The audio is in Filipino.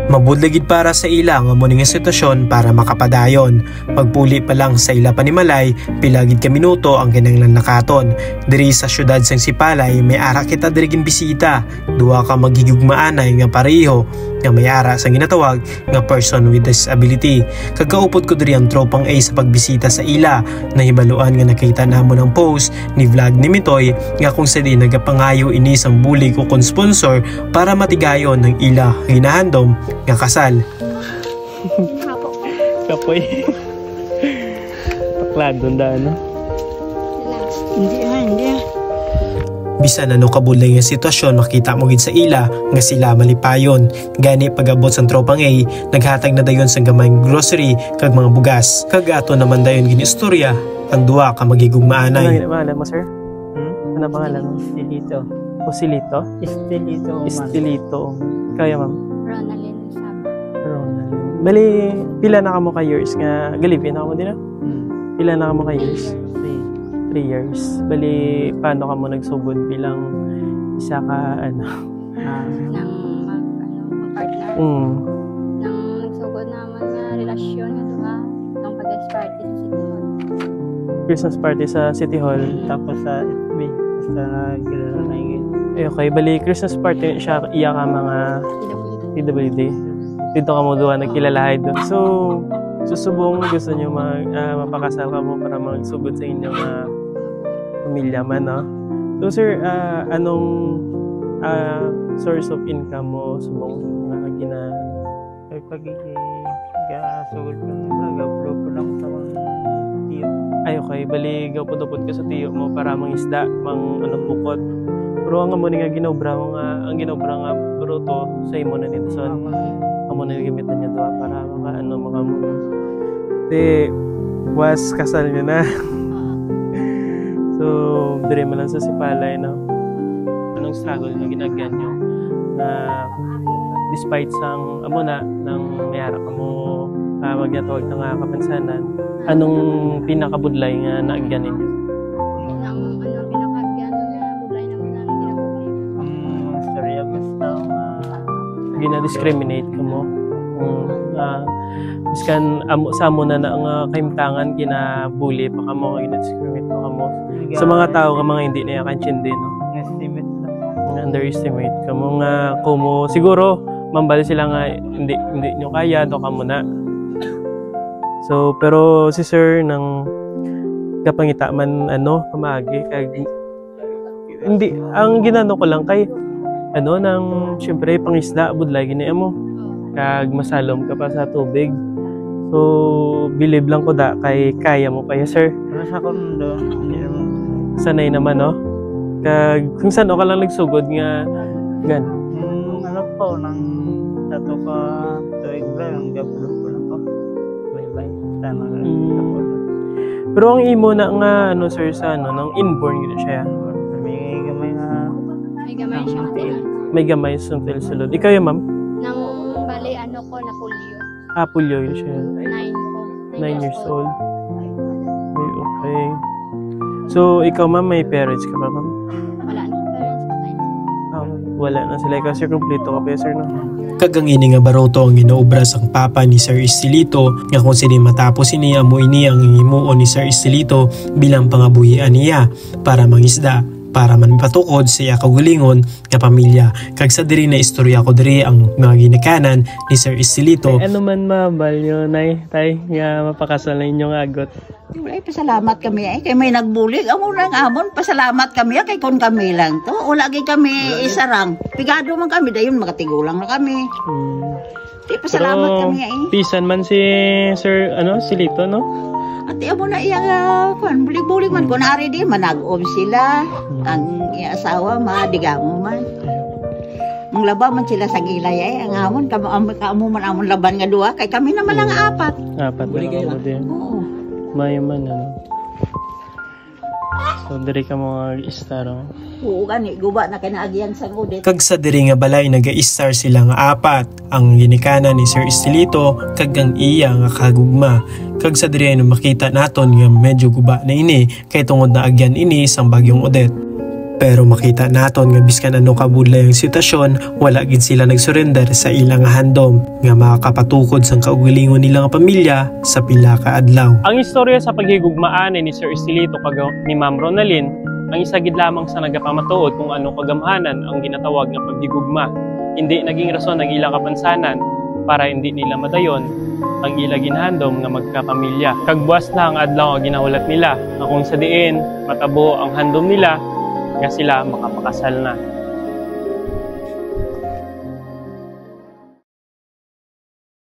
Mabudlagid para sa ila nga mo nga sitwasyon para makapadayon. Pagpuli pa lang sa ila panimalay, pilagid ka minuto ang kinanglan nakaton. Diri sa syudad sang Sipalay, may ara kita dirigin bisita. Duwa ka magigugmaanay nga pareho nga may ara sang ginatawag nga person with disability. Kagaupod ko diri ang tropang A sa pagbisita sa ila. Nahibaluan nga nakita namo ng post ni vlog ni Mitoy nga kung sa di nagapangayo ini sang bulig o kon sponsor para matigayon ng ila hinahandom nga kasal. Kapoy. Pakladon da ano? Hindi. Bisan ano kabulay nga sitwasyon makita mo gid sa ila nga sila malipayon. Gani pag-abot sang tropang A, naghatag na dayon sang gamayng grocery kag mga bugas. Kag ato naman dayon gini istorya ang duwa ka magigugmaanay. Ano pangalan mo, sir? Ano pangalan mo? Estelito. Osilito? Estelito. Kaya ma'am? Ronaldin Saba. Ronaldin. Bali, pila na ka mo ka years nga galipin na ka mo din? Pila na ka mo ka years? 3 years. Bali, paano ka mo nagsugod bilang isa ka Nang mag-partner. Nang nagsugod naman nga relasyon nga duha nang pag-party sa City Hall. Christmas party sa City Hall. Tapos sa FB. Basta kilala na yun. Okay, bali Christmas party siya iya ka mga PWD. Dito ka mo duha nagkilalahay doon. So, susubong gusto nyo mapakasal ka mo para magsugod sa inyong pamilya man, no? So, sir, anong source of income mo subong na Ay pagkikasugod ko nag-upload ko lang sa mga tiyo. Ay, okay. Bali, gapod-upod ka sa tiyo mo para mangisda, bukod. Pero ang amo nga ginobra ang ginobra nga bruto sa imo na nito son. Amo na gamitan niya doa para makamuno. Di was kasal niya na. So, dire man lang sa Sipalay, no. Anong struggle na ginagyan niyo na despite sang amo na nang mayara ka mo magyatawag na nga kapansanan, anong pinakabudlay nga naagyan ninyo? Gina-discriminate ka mo. Biskan sa amo na nga kahimtangan kinabuli pa ka mo, gina-discriminate pa ka mo. Sa mga tao ka mga hindi na yakansin din, no? Estimate lang. Underestimate ka mo nga kumo siguro mambali sila nga hindi nyo kaya do ka mo na. So pero si sir nang kapangita man pamagi kag hindi ang ginano ko lang kay nang syempre pangisda budlay gini mo kag masalom ka pa sa tubig. So believe lang ko da kay kaya mo pa ya sir. Pero sa kondo sanay naman, no? Kag kung saan ka lang nagsugod nga gan. Nang tato ka tuig lang gapulog ko lang ko. Bye. Tama lang. Pero ang imo na nga sir sa nang inborn gid siya. May gamay siya. May gamay sa sulod. Ikaw ya, ma'am? Nang bali ko na polio. Polio yun siya. 9 years old. Okay. So, ikaw ma'am, may parents ka ba, ma'am? Wala na parents pa tayo. Wala na sila. Kasi kompleto ka pa, sir, no? Kagang ini nga baroto ang ginaobra sang papa ni Sir Estelito nga kung sini matapos ini amo ini ang himuon ni Sir Estelito bilang pangabuhian niya para mangisda. Para man patukod sa iya kagulingon nga pamilya. Kag sa diri na istorya ko diri ang mga ginikanan ni Sir Estelito. Ano man mabal nyo, nay, tay, nga mapakasal na inyong agot? Ay, pasalamat kami kay may nagbulig. Amo nang amon, pasalamat kami kay kon kami lang to. Wala gay kami isarang. Pigado man kami dayon makatigulang na kami. Pasalamat kami Pisan man si Sir Silito, no? At amo na iya bulig-bulig man kun ari di manag-om sila. Ang iya asawa madigamo man. Mong laba man sila sa gilay ang amon kamo man amon laban nga duha kay kami naman lang apat. Bulig kayo din. Oo. Mayaman So diri ka mga istar. Oo gani guba na kinaagyan sa udet. Kag sa diri nga balay naga-istar sila nga apat ang ginikanan ni Sir Estelito kag ang iya nga kagugma. Kag sa diri makita naton nga medyo guba na ini kay tungod na agyan ini sang bagyong Odette. Pero makita naton nga biskan ano kabudlay ang sitwasyon, wala gid sila nagsurrender sa ilang handom nga makakapatukod sang kaugalingon nilang pamilya sa pila ka adlaw. Ang istorya sa paghigugmaan ni Sir Estelito kag ni Ma'am Ronalyn ang isa gid lamang sa nagapamatuod kung anong kagamhanan ang ginatawag nga paghigugma. Hindi naging rason ng ilang kapansanan para hindi nila madayon ang ilang ginhandom nga magkapamilya. Kagbuas na ang adlaw nga ginahulat nila na kung sa diin matabo ang handom nila nga sila makapakasal na.